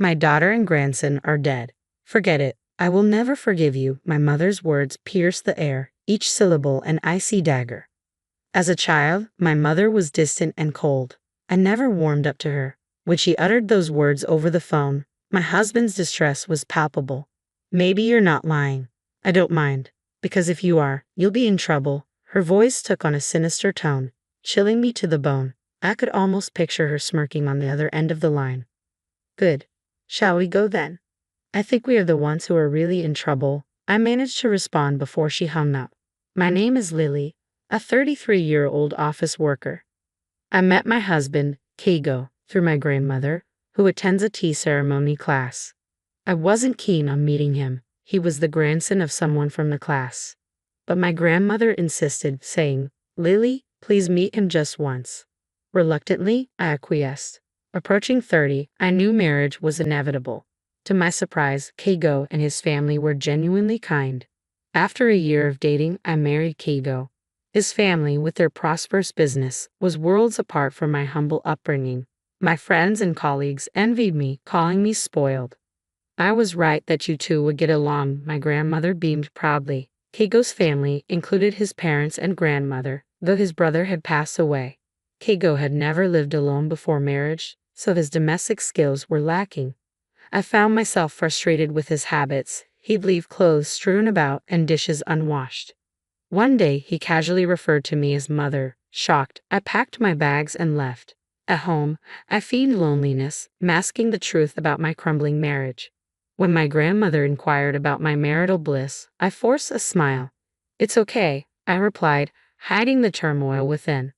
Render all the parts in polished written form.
My daughter and grandson are dead. Forget it. I will never forgive you. My mother's words pierced the air, each syllable an icy dagger. As a child, my mother was distant and cold. I never warmed up to her. When she uttered those words over the phone, my husband's distress was palpable. Maybe you're not lying. I don't mind. Because if you are, you'll be in trouble. Her voice took on a sinister tone, chilling me to the bone. I could almost picture her smirking on the other end of the line. Good. Shall we go then? I think we are the ones who are really in trouble. I managed to respond before she hung up. My name is Lily, a 33-year-old office worker. I met my husband, Keigo, through my grandmother, who attends a tea ceremony class. I wasn't keen on meeting him. He was the grandson of someone from the class. But my grandmother insisted, saying, "Lily, please meet him just once." Reluctantly, I acquiesced. Approaching 30, I knew marriage was inevitable. To my surprise, Keigo and his family were genuinely kind. After a year of dating, I married Keigo. His family, with their prosperous business, was worlds apart from my humble upbringing. My friends and colleagues envied me, calling me spoiled. I was right that you two would get along, my grandmother beamed proudly. Keigo's family included his parents and grandmother, though his brother had passed away. Keigo had never lived alone before marriage, so his domestic skills were lacking. I found myself frustrated with his habits. He'd leave clothes strewn about and dishes unwashed. One day, he casually referred to me as mother. Shocked, I packed my bags and left. At home, I feigned loneliness, masking the truth about my crumbling marriage. When my grandmother inquired about my marital bliss, I forced a smile. "It's okay," I replied, hiding the turmoil within.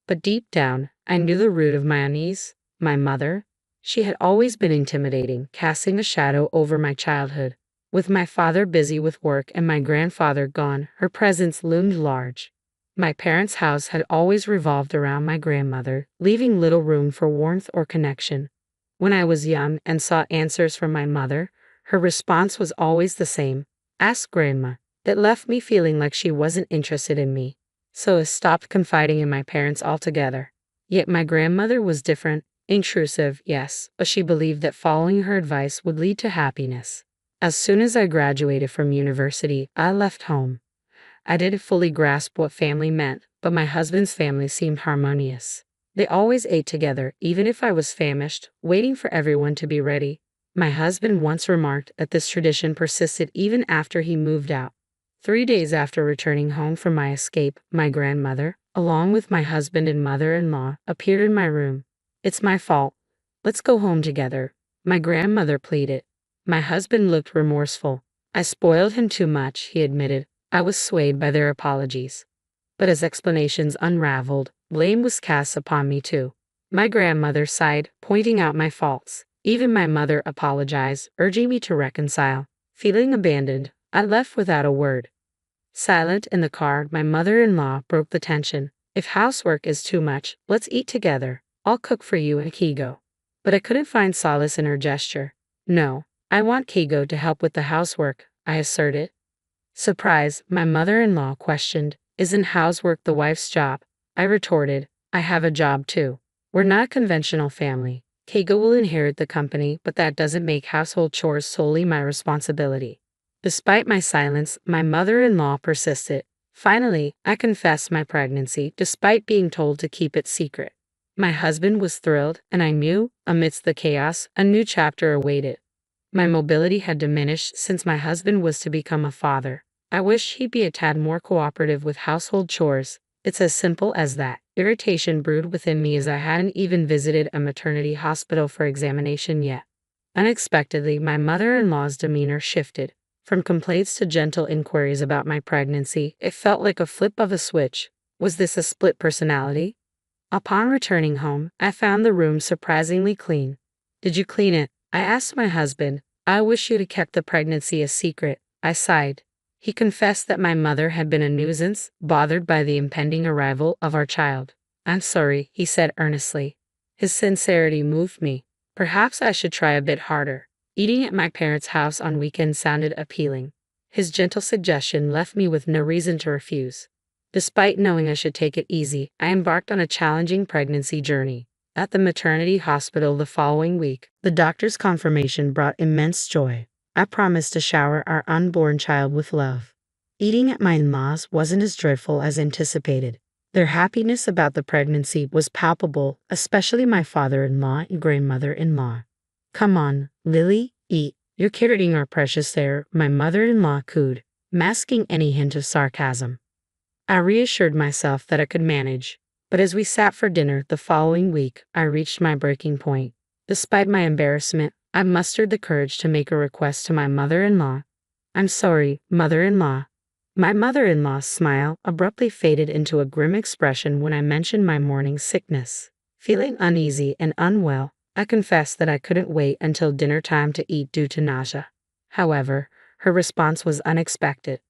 But deep down, I knew the root of my unease. My mother. She had always been intimidating, casting a shadow over my childhood. With my father busy with work and my grandfather gone, her presence loomed large. My parents' house had always revolved around my grandmother, leaving little room for warmth or connection. When I was young and sought answers from my mother, her response was always the same: "Ask Grandma." That left me feeling like she wasn't interested in me. So I stopped confiding in my parents altogether. Yet my grandmother was different. Intrusive, yes, but she believed that following her advice would lead to happiness. As soon as I graduated from university, I left home. I didn't fully grasp what family meant, but my husband's family seemed harmonious. They always ate together, even if I was famished, waiting for everyone to be ready. My husband once remarked that this tradition persisted even after he moved out. 3 days after returning home from my escape, my grandmother, along with my husband and mother-in-law, appeared in my room. "It's my fault. Let's go home together," my grandmother pleaded. My husband looked remorseful. "I spoiled him too much," he admitted. I was swayed by their apologies. But as explanations unraveled, blame was cast upon me too. My grandmother sighed, pointing out my faults. Even my mother apologized, urging me to reconcile. Feeling abandoned, I left without a word. Silent in the car, my mother-in-law broke the tension. "If housework is too much, let's eat together. I'll cook for you and Keigo." But I couldn't find solace in her gesture. "No, I want Keigo to help with the housework," I asserted. Surprised, my mother-in-law questioned, "Isn't housework the wife's job?" I retorted, "I have a job too. We're not a conventional family. Keigo will inherit the company, but that doesn't make household chores solely my responsibility." Despite my silence, my mother-in-law persisted. Finally, I confessed my pregnancy, despite being told to keep it secret. My husband was thrilled, and I knew, amidst the chaos, a new chapter awaited. My mobility had diminished since my husband was to become a father. I wished he'd be a tad more cooperative with household chores. It's as simple as that. Irritation brewed within me as I hadn't even visited a maternity hospital for examination yet. Unexpectedly, my mother-in-law's demeanor shifted. From complaints to gentle inquiries about my pregnancy, it felt like a flip of a switch. Was this a split personality? Upon returning home, I found the room surprisingly clean. "Did you clean it?" I asked my husband. "I wish you'd have kept the pregnancy a secret," I sighed. He confessed that my mother had been a nuisance, bothered by the impending arrival of our child. "I'm sorry," he said earnestly. His sincerity moved me. Perhaps I should try a bit harder. Eating at my parents' house on weekends sounded appealing. His gentle suggestion left me with no reason to refuse. Despite knowing I should take it easy, I embarked on a challenging pregnancy journey. At the maternity hospital the following week, the doctor's confirmation brought immense joy. I promised to shower our unborn child with love. Eating at my in-laws wasn't as dreadful as anticipated. Their happiness about the pregnancy was palpable, especially my father-in-law and grandmother-in-law. "Come on, Lily, eat. You're carrying our precious there," my mother-in-law cooed, masking any hint of sarcasm. I reassured myself that I could manage, but as we sat for dinner the following week, I reached my breaking point. Despite my embarrassment, I mustered the courage to make a request to my mother-in-law. "I'm sorry, mother-in-law." My mother-in-law's smile abruptly faded into a grim expression when I mentioned my morning sickness. Feeling uneasy and unwell, I confessed that I couldn't wait until dinner time to eat due to nausea. However, her response was unexpected.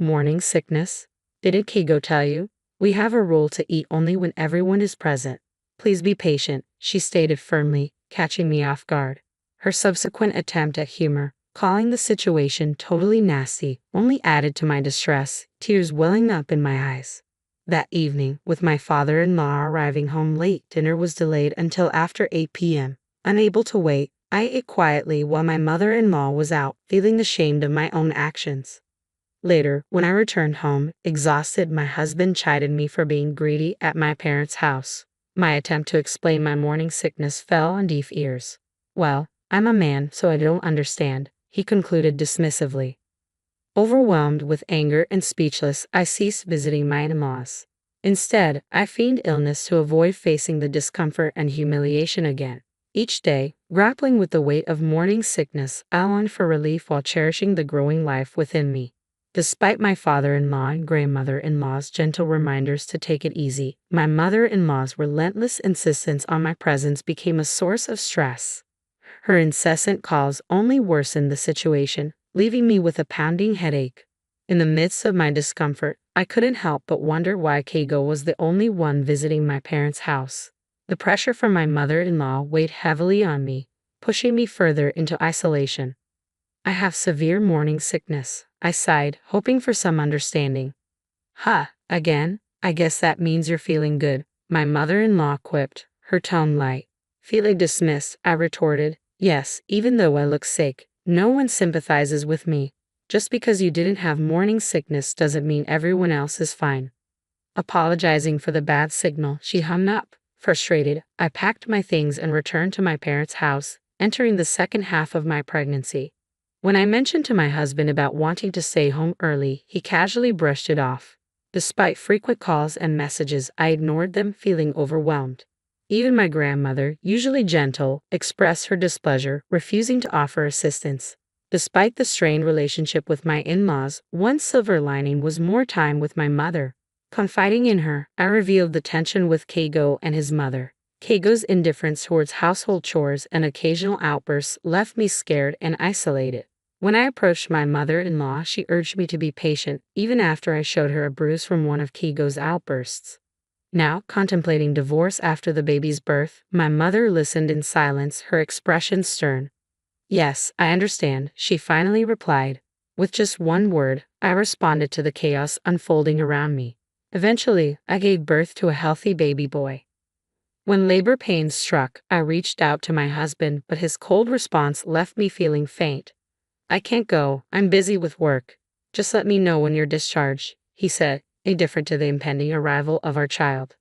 "Morning sickness? Didn't Kigo tell you? We have a rule to eat only when everyone is present. Please be patient," she stated firmly, catching me off guard. Her subsequent attempt at humor, calling the situation totally nasty, only added to my distress, tears welling up in my eyes. That evening, with my father-in-law arriving home late, dinner was delayed until after 8 p.m. Unable to wait, I ate quietly while my mother-in-law was out, feeling ashamed of my own actions. Later, when I returned home, exhausted, my husband chided me for being greedy at my parents' house. My attempt to explain my morning sickness fell on deaf ears. "Well, I'm a man, so I don't understand," he concluded dismissively. Overwhelmed with anger and speechless, I ceased visiting my in-laws. Instead, I feigned illness to avoid facing the discomfort and humiliation again. Each day, grappling with the weight of morning sickness, I longed for relief while cherishing the growing life within me. Despite my father-in-law and grandmother-in-law's gentle reminders to take it easy, my mother-in-law's relentless insistence on my presence became a source of stress. Her incessant calls only worsened the situation, leaving me with a pounding headache. In the midst of my discomfort, I couldn't help but wonder why Keigo was the only one visiting my parents' house. The pressure from my mother-in-law weighed heavily on me, pushing me further into isolation. "I have severe morning sickness," I sighed, hoping for some understanding. "Huh, again? I guess that means you're feeling good," my mother-in-law quipped, her tone light. Feeling dismissed, I retorted, "Yes, even though I look sick, no one sympathizes with me. Just because you didn't have morning sickness doesn't mean everyone else is fine." Apologizing for the bad signal, she hung up. Frustrated, I packed my things and returned to my parents' house, entering the second half of my pregnancy. When I mentioned to my husband about wanting to stay home early, he casually brushed it off. Despite frequent calls and messages, I ignored them, feeling overwhelmed. Even my grandmother, usually gentle, expressed her displeasure, refusing to offer assistance. Despite the strained relationship with my in-laws, one silver lining was more time with my mother. Confiding in her, I revealed the tension with Keigo and his mother. Keigo's indifference towards household chores and occasional outbursts left me scared and isolated. When I approached my mother-in-law, she urged me to be patient, even after I showed her a bruise from one of Keigo's outbursts. Now, contemplating divorce after the baby's birth, my mother listened in silence, her expression stern. "Yes, I understand," she finally replied. With just one word, I responded to the chaos unfolding around me. Eventually, I gave birth to a healthy baby boy. When labor pains struck, I reached out to my husband, but his cold response left me feeling faint. "I can't go, I'm busy with work. Just let me know when you're discharged," he said, indifferent to the impending arrival of our child.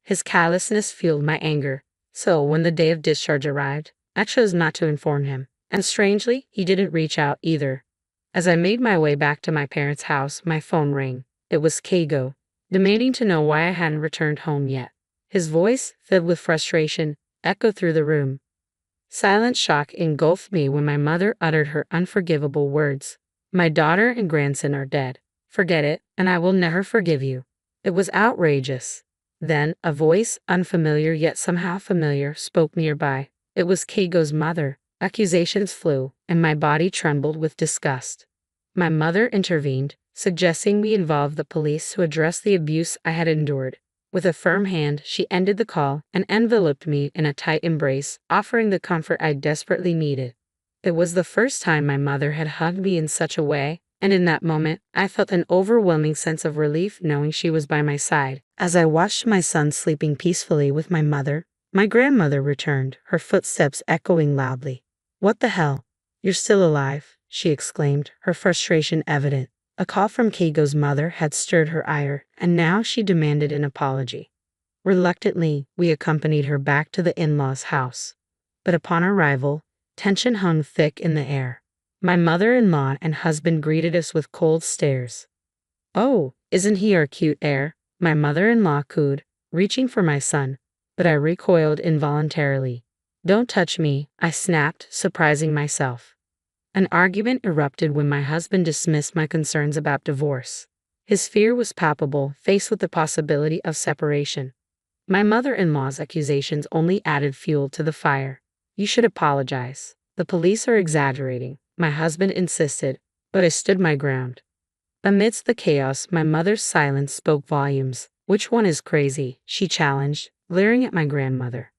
His callousness fueled my anger, so when the day of discharge arrived, I chose not to inform him, and strangely, he didn't reach out either. As I made my way back to my parents' house, my phone rang. It was Keigo, demanding to know why I hadn't returned home yet. His voice, filled with frustration, echoed through the room. Silent shock engulfed me when my mother uttered her unforgivable words. "My daughter and grandson are dead. Forget it, and I will never forgive you." It was outrageous. Then, a voice, unfamiliar yet somehow familiar, spoke nearby. It was Keigo's mother. Accusations flew, and my body trembled with disgust. My mother intervened, suggesting we involve the police to address the abuse I had endured. With a firm hand, she ended the call and enveloped me in a tight embrace, offering the comfort I desperately needed. It was the first time my mother had hugged me in such a way, and in that moment, I felt an overwhelming sense of relief knowing she was by my side. As I watched my son sleeping peacefully with my mother, My grandmother returned, her footsteps echoing loudly. "What the hell? You're still alive," she exclaimed, her frustration evident. A call from Keigo's mother had stirred her ire, and now she demanded an apology. Reluctantly, we accompanied her back to the in-laws' house. But upon arrival, tension hung thick in the air. My mother-in-law and husband greeted us with cold stares. "Oh, isn't he our cute heir?" my mother-in-law cooed, reaching for my son, but I recoiled involuntarily. "Don't touch me," I snapped, surprising myself. An argument erupted when my husband dismissed my concerns about divorce. His fear was palpable, faced with the possibility of separation. My mother-in-law's accusations only added fuel to the fire. "You should apologize. The police are exaggerating," my husband insisted, but I stood my ground. Amidst the chaos, my mother's silence spoke volumes. "Which one is crazy?" she challenged, glaring at my grandmother.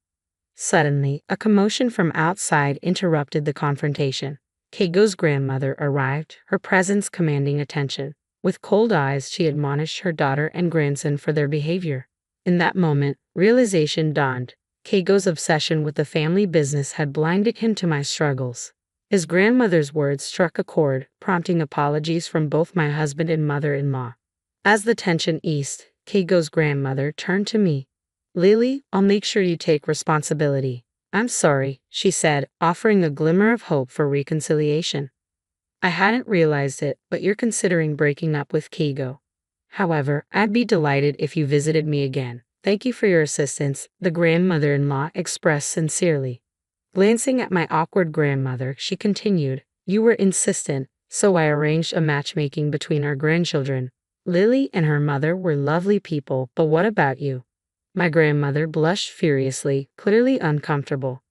Suddenly, a commotion from outside interrupted the confrontation. Keigo's grandmother arrived, her presence commanding attention. With cold eyes, she admonished her daughter and grandson for their behavior. In that moment, realization dawned. Keigo's obsession with the family business had blinded him to my struggles. His grandmother's words struck a chord, prompting apologies from both my husband and mother-in-law. As the tension eased, Keigo's grandmother turned to me. "Lily, I'll make sure you take responsibility." "I'm sorry," she said, offering a glimmer of hope for reconciliation. "I hadn't realized it, but you're considering breaking up with Keigo. However, I'd be delighted if you visited me again. Thank you for your assistance," the grandmother-in-law expressed sincerely. Glancing at my awkward grandmother, she continued, "You were insistent, so I arranged a matchmaking between our grandchildren. Lily and her mother were lovely people, but what about you?" My grandmother blushed furiously, clearly uncomfortable.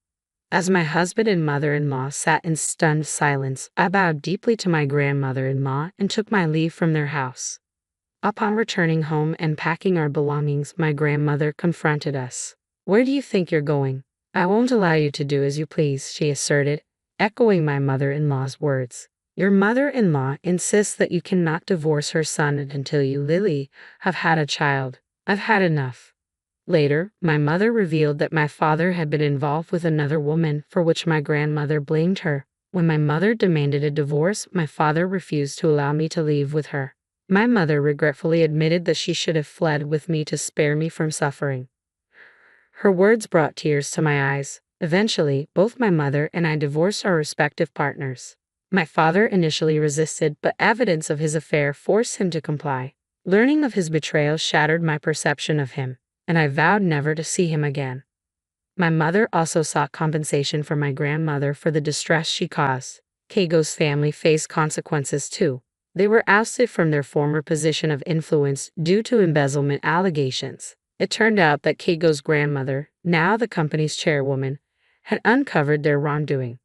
As my husband and mother-in-law sat in stunned silence, I bowed deeply to my grandmother-in-law and took my leave from their house. Upon returning home and packing our belongings, my grandmother confronted us. "Where do you think you're going?" "I won't allow you to do as you please," she asserted, echoing my mother-in-law's words. "Your mother-in-law insists that you cannot divorce her son until you, Lily, have had a child. I've had enough." Later, my mother revealed that my father had been involved with another woman, for which my grandmother blamed her. When my mother demanded a divorce, my father refused to allow me to leave with her. My mother regretfully admitted that she should have fled with me to spare me from suffering. Her words brought tears to my eyes. Eventually, both my mother and I divorced our respective partners. My father initially resisted, but evidence of his affair forced him to comply. Learning of his betrayal shattered my perception of him, and I vowed never to see him again. My mother also sought compensation from my grandmother for the distress she caused. Keigo's family faced consequences too. They were ousted from their former position of influence due to embezzlement allegations. It turned out that Keigo's grandmother, now the company's chairwoman, had uncovered their wrongdoing.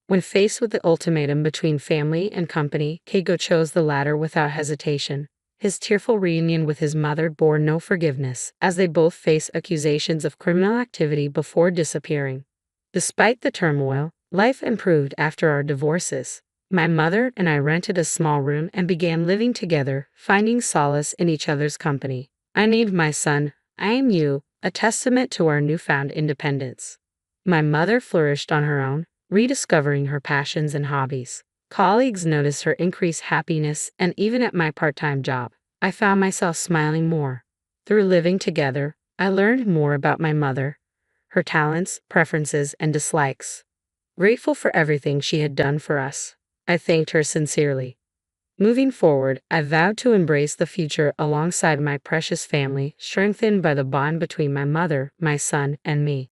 When faced with the ultimatum between family and company, Keigo chose the latter without hesitation. His tearful reunion with his mother bore no forgiveness, as they both faced accusations of criminal activity before disappearing. Despite the turmoil, life improved after our divorces. My mother and I rented a small room and began living together, finding solace in each other's company. I named my son, "I Am You," a testament to our newfound independence. My mother flourished on her own, rediscovering her passions and hobbies. Colleagues noticed her increased happiness, and even at my part-time job, I found myself smiling more. Through living together, I learned more about my mother, her talents, preferences, and dislikes. Grateful for everything she had done for us, I thanked her sincerely. Moving forward, I vowed to embrace the future alongside my precious family, strengthened by the bond between my mother, my son, and me.